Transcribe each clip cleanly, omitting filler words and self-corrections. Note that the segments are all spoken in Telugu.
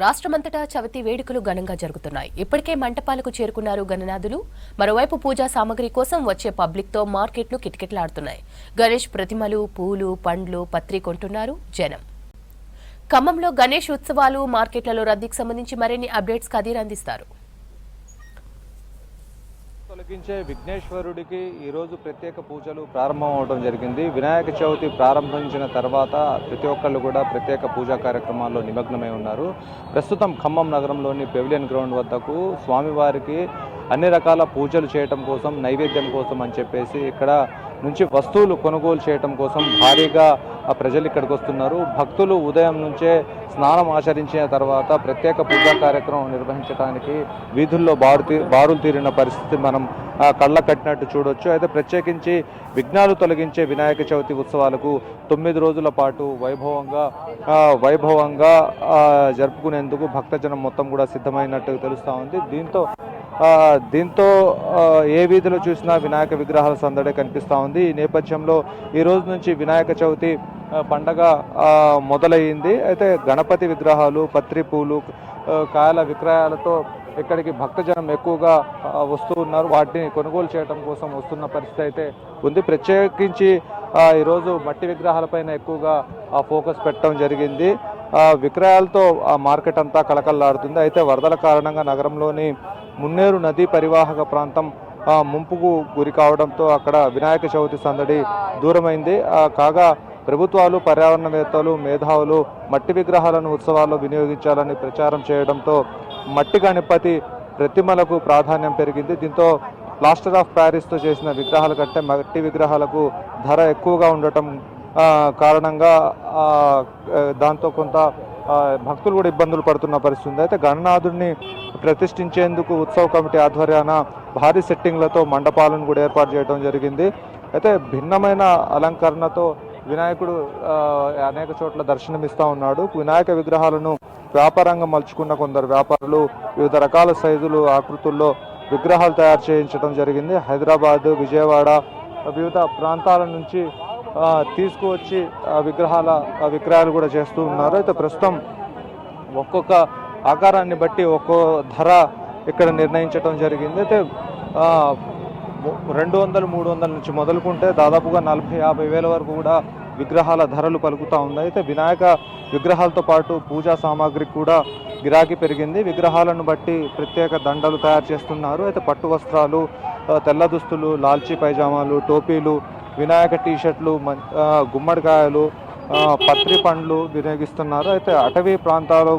రాష్ట్రమంతటా చవితి వేడుకలు ఘనంగా జరుగుతున్నాయి. ఇప్పటికే మంటపాలకు చేరుకున్నారు గణనాథులు. మరోవైపు పూజా సామగ్రి కోసం వచ్చే పబ్లిక్తో మార్కెట్లు కిటకిటలాడుతున్నాయి. గణేష్ ప్రతిమలు, పూలు, పండ్లు, పత్రి కొంటున్నారు జనం. ఖమ్మంలో గణేష్ ఉత్సవాలు, మార్కెట్లలో రద్దీకి సంబంధించి మరిన్ని అప్డేట్స్ కదీర్ అందిస్తారు. తొలగించే విఘ్నేశ్వరుడికి ఈరోజు ప్రత్యేక పూజలు ప్రారంభం అవడం జరిగింది. వినాయక చవితి ప్రారంభించిన తర్వాత ప్రతి ఒక్కళ్ళు కూడా ప్రత్యేక పూజా కార్యక్రమాల్లో నిమగ్నమై ఉన్నారు. ప్రస్తుతం ఖమ్మం నగరంలోని పెవిలియన్ గ్రౌండ్ వద్దకు స్వామివారికి అన్ని రకాల పూజలు చేయటం కోసం, నైవేద్యం కోసం అని చెప్పేసి ఇక్కడ నుంచి వస్తువులు కొనుగోలు చేయటం కోసం భారీగా ప్రజలు ఇక్కడికి వస్తున్నారు. భక్తులు ఉదయం నుంచే స్నానం ఆచరించిన తర్వాత ప్రత్యేక పూజా కార్యక్రమం నిర్వహించడానికి వీధుల్లో బారులు తీరిన పరిస్థితి మనం కళ్ళ కట్టినట్టు చూడొచ్చు. అయితే ప్రత్యేకించి విఘ్నాలు తొలగించే వినాయక చవితి ఉత్సవాలకు 9 రోజుల పాటు వైభవంగా జరుపుకునేందుకు భక్తజనం మొత్తం కూడా సిద్ధమైనట్టు తెలుస్తూ ఉంది. దీంతో ఏ వీధిలో చూసినా వినాయక విగ్రహాల సందడే కనిపిస్తూ ఉంది. ఈ నేపథ్యంలో ఈ రోజు నుంచి వినాయక చవితి పండగ మొదలయ్యింది. అయితే గణపతి విగ్రహాలు, పత్రి పూలు, కాయల విక్రయాలతో ఇక్కడికి భక్తజనం ఎక్కువగా వస్తూ ఉన్నారు. వాటిని కొనుగోలు చేయడం కోసం వస్తున్న పరిస్థితి అయితే ఉంది. ప్రత్యేకించి ఈరోజు మట్టి విగ్రహాలపైన ఎక్కువగా ఫోకస్ పెట్టడం జరిగింది. విక్రయాలతో ఆ మార్కెట్ అంతా కలకల్లాడుతుంది. అయితే వరదల కారణంగా నగరంలోని మున్నేరు నదీ పరివాహక ప్రాంతం ముంపుకు గురి కావడంతో అక్కడ వినాయక చవితి సందడి దూరమైంది. కాగా ప్రభుత్వాలు, పర్యావరణవేత్తలు, మేధావులు మట్టి విగ్రహాలను ఉత్సవాల్లో వినియోగించాలని ప్రచారం చేయడంతో మట్టి గణపతి ప్రతిమలకు ప్రాధాన్యం పెరిగింది. దీంతో ప్లాస్టర్ ఆఫ్ ప్యారిస్తో చేసిన విగ్రహాల కంటే మట్టి విగ్రహాలకు ధర ఎక్కువగా ఉండటం కారణంగా దాంతో కొంత భక్తులు కూడా ఇబ్బందులు పడుతున్న పరిస్థితి ఉంది. అయితే గణనాథుడిని ప్రతిష్ఠించేందుకు ఉత్సవ కమిటీ ఆధ్వర్యాన భారీ సెట్టింగ్లతో మండపాలను కూడా ఏర్పాటు చేయడం జరిగింది. అయితే భిన్నమైన అలంకరణతో వినాయకుడు అనేక చోట్ల దర్శనమిస్తూ ఉన్నాడు. వినాయక విగ్రహాలను వ్యాపారంగా మలుచుకున్న కొందరు వ్యాపారులు వివిధ రకాల సైజులు, ఆకృతుల్లో విగ్రహాలు తయారు చేయించడం జరిగింది. హైదరాబాద్, విజయవాడ వివిధ ప్రాంతాల నుంచి తీసుకువచ్చి విక్రయాలు కూడా చేస్తూ ఉన్నారు. అయితే ప్రస్తుతం ఒక్కొక్క ఆకారాన్ని బట్టి ఒక్కో ధర ఇక్కడ నిర్ణయించడం జరిగింది. అయితే 200, 300 నుంచి మొదలుకుంటే దాదాపుగా 40-50 వేల వరకు కూడా విగ్రహాల ధరలు పలుకుతూ ఉన్నాయి. అయితే వినాయక విగ్రహాలతో పాటు పూజా సామాగ్రి కూడా గిరాకీ పెరిగింది. విగ్రహాలను బట్టి ప్రత్యేక దండలు తయారు చేస్తున్నారు. అయితే పట్టు వస్త్రాలు, తెల్ల దుస్తులు, లాల్చీ పైజామాలు, టోపీలు, వినాయక టీషర్ట్లు, గుమ్మడికాయలు, పత్రి పండ్లు వినియోగిస్తున్నారు. అయితే అటవీ ప్రాంతాలు,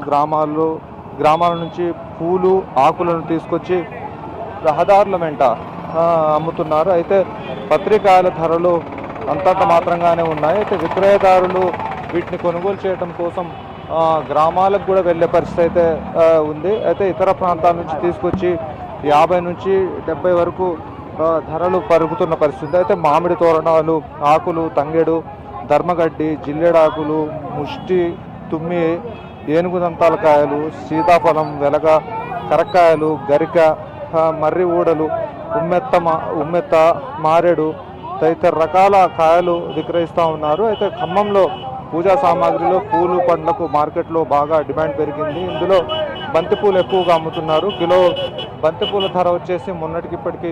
గ్రామాల నుంచి పూలు, ఆకులను తీసుకొచ్చి రహదారుల వెంట అమ్ముతున్నారు. అయితే పత్రికాయల ధరలు అంతంత మాత్రంగానే ఉన్నాయి. అయితే విక్రయదారులు వీటిని కొనుగోలు చేయడం కోసం గ్రామాలకు కూడా వెళ్ళే పరిస్థితి అయితే ఉంది. అయితే ఇతర ప్రాంతాల నుంచి తీసుకొచ్చి 50 నుంచి 70 వరకు ధరలు పరుగుతున్న పరిస్థితి. అయితే మామిడి తోరణాలు, ఆకులు, తంగెడు, ధర్మగడ్డి, జిల్లెడాకులు, ముష్టి, తుమ్మి, ఏనుగు దంతాల కాయలు, సీతాఫలం, వెలగ, కరక్కాయలు, గరిక, మర్రి ఊడలు, ఉమ్మెత్త, మారేడు తదితర రకాల కాయలు విక్రయిస్తూ ఉన్నారు. అయితే ఖమ్మంలో పూజా సామాగ్రిలో పూలు, పండ్లకు మార్కెట్లో బాగా డిమాండ్ పెరిగింది. ఇందులో బంతిపూలు ఎక్కువగా అమ్ముతున్నారు. కిలో బంతిపూల ధర వచ్చేసి మొన్నటికి ఇప్పటికీ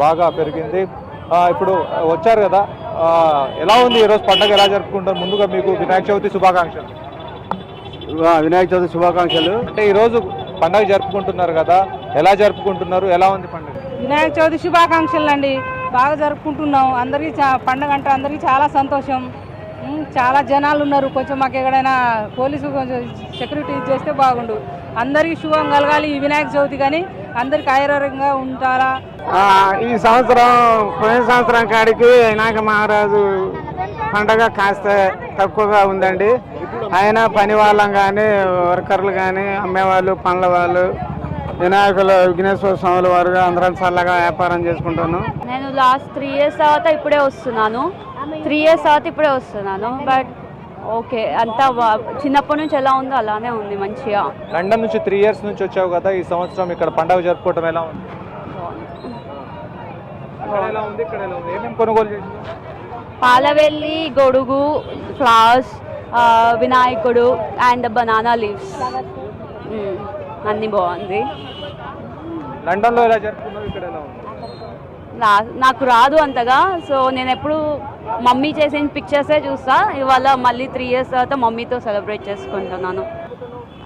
బాగా పెరిగింది. ఇప్పుడు వచ్చారు కదా, ఎలా ఉంది ఈరోజు పండుగ, ఎలా జరుపుకుంటారు? ముందుగా మీకు వినాయక చవితి శుభాకాంక్షలు. వినాయక చవితి శుభాకాంక్షలు. అంటే ఈరోజు పండుగ జరుపుకుంటున్నారు కదా, ఎలా జరుపుకుంటున్నారు, ఎలా ఉంది పండుగ? వినాయక చవితి శుభాకాంక్షలు అండి. బాగా జరుపుకుంటున్నాం. అందరికీ పండుగ అంటే అందరికీ చాలా సంతోషం. చాలా జనాలు ఉన్నారు. కొంచెం మాకు ఎక్కడైనా పోలీసు కొంచెం సెక్యూరిటీ చేస్తే బాగుండు. అందరికీ శుభం కలగాలి ఈ వినాయక చవితి, కానీ అందరికి ఆరోగ్యంగా ఉంటారా. ఈ సంవత్సరం పోయిన సంవత్సరం కాడికి వినాయక మహారాజు పండగ కాస్త తక్కువగా ఉందండి. ఆయన పని వాళ్ళం కానీ, వర్కర్లు కానీ, అమ్మేవాళ్ళు, పండ్ల వాళ్ళు, విఘ్నేశ్వర స్వాముల వారుగా అందరం చల్లగా వ్యాపారం చేసుకుంటాను. నేను లాస్ట్ 3 years తర్వాత ఇప్పుడే వస్తున్నాను. బట్ ఓకే, అంతా చిన్నప్పటి నుంచి ఎలా ఉందో అలానే ఉంది, మంచిగా. లండన్ నుంచి 3 years నుంచి వచ్చావు కదా, ఈ సంవత్సరం ఇక్కడ పండుగ జరుపుకోవడం ఎలా ఉంది? ఏమేమి కొనుగోలు చేసి? పాలవెల్లి, గొడుగు, ఫ్లవర్స్, వినాయకుడు అండ్ బనానా లీవ్స్. అన్నీ బాగుంది. లండన్లో ఎలా జరుపుకున్నావు, ఇక్కడ ఎలా ఉంది? నాకు రాదు అంతగా, సో నేను ఎప్పుడు మమ్మీ చేసిన పిక్చర్సే చూస్తా. ఇవాళ మళ్ళీ 3 years తర్వాత మమ్మీతో సెలబ్రేట్ చేసుకుంటున్నాను.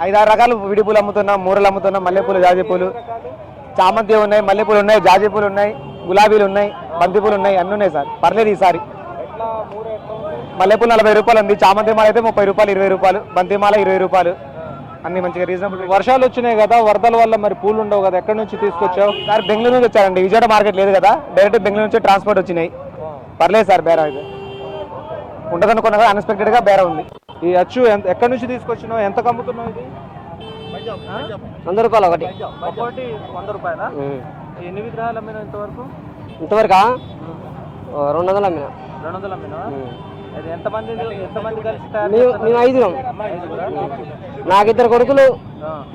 5-6 రకాలు విడి పూలు అమ్ముతున్నాం, మూరలు అమ్ముతున్నాం, మల్లెపూలు, జాజి పూలు, చామంతి ఉన్నాయి, మల్లెపూలు ఉన్నాయి, జాజి పూలు ఉన్నాయి, గులాబీలు ఉన్నాయి, బంతి పూలు ఉన్నాయి, అన్నీ ఉన్నాయి సార్. పర్లేదు ఈసారి. మల్లెపూలు 40 రూపాయలు ఉంది, చామంతి మాల అయితే 30 రూపాయలు, 20 రూపాయలు, బంతి మాల 20 రూపాయలు, అన్ని మంచిగా రీజనబుల్. వర్షాలు వచ్చినాయి కదా, వరదల వల్ల మరి పూలు ఉండవు కదా, ఎక్కడి నుంచి తీసుకొచ్చావు? సార్ బెంగళూరు నుంచి వచ్చారండి, విజయవాడ మార్కెట్ లేదు కదా, డైరెక్ట్ బెంగళూరు నుంచి ట్రాన్స్పోర్ట్ వచ్చినాయి. పర్లేదు సార్, బేరం అయితే ఉండదనుకున్నా కదా, అన్ఎక్స్పెక్టెడ్గా బేరం ఉంది. ఈ అచ్చు ఎక్కడి నుంచి తీసుకొచ్చినావు, ఎంత కమ్ముతున్నావు? ఇది 100 రూపాయలు ఒకటి. ఒక్కోటి 100 రూపాయలా? ఎన్ని విగ్రహాలు అమ్మినా ఇంతవరకు? ఇంతవరకు 200 అమ్మినా. 200 అమ్మినా? అది ఎంతమంది కలిసి మేము 5. నాకు 2 కొడుకులు,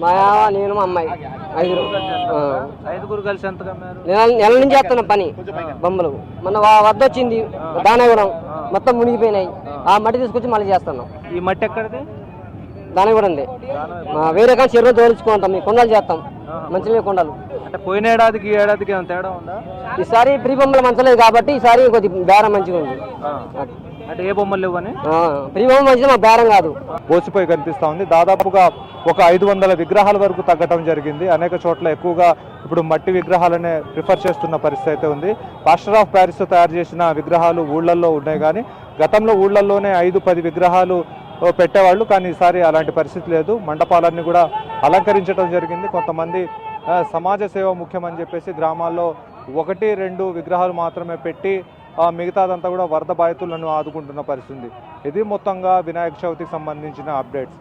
మా యావ, నేను, మా అమ్మాయి 5. 5గురు కలిసి ఎంత అమ్మారు? నెల నుంచి చేస్తున్నా పని బొమ్మలు. మన వద్ద వచ్చింది దానవరం, మొత్తం మునిగిపోయినాయి. ఆ మట్టి తీసుకొచ్చి మళ్ళీ చేస్తున్నాం. ఈ మట్టి ఎక్కడిది? దానవరం ఉంది. వేరే కానీ చెరువు తోలుచుకుంటాం, మేము కొండలు చేస్తాం, మంచిగా కొండలు. అంటే పోయిన ఏడాదికి ఈ ఏడాదికి ఏమైనా తేడా ఉందా? ఈసారి ప్రీ బొమ్మలు మంచలేదు కాబట్టి ఈసారి కొద్ది బేరం మంచిగా ఉంది. అంటే ఏ బొమ్మలు లేవు అని? ప్రీ బొమ్మ మంచిగా, మా బేరం కాదు. బోసిపోయి కనిపిస్తా ఉంది. దాదాపుగా ఒక 500 విగ్రహాల వరకు తగ్గటం జరిగింది. అనేక చోట్ల ఎక్కువగా ఇప్పుడు మట్టి విగ్రహాలనే ప్రిఫర్ చేస్తున్న పరిస్థితి అయితే ఉంది. ప్లాస్టర్ ఆఫ్ ప్యారిస్తో తయారు చేసిన విగ్రహాలు ఊళ్ళల్లో ఉన్నాయి, కానీ గతంలో ఊళ్ళల్లోనే 5-10 విగ్రహాలు పెట్టేవాళ్ళు, కానీ ఈసారి అలాంటి పరిస్థితి లేదు. మండపాలన్నీ కూడా అలంకరించడం జరిగింది. కొంతమంది సమాజ సేవ ముఖ్యమని చెప్పేసి గ్రామాల్లో 1-2 విగ్రహాలు మాత్రమే పెట్టి మిగతాదంతా కూడా వరద బాధితులను ఆదుకుంటున్న పరిస్థితి. ఇది మొత్తంగా వినాయక చవితికి సంబంధించిన అప్డేట్స్.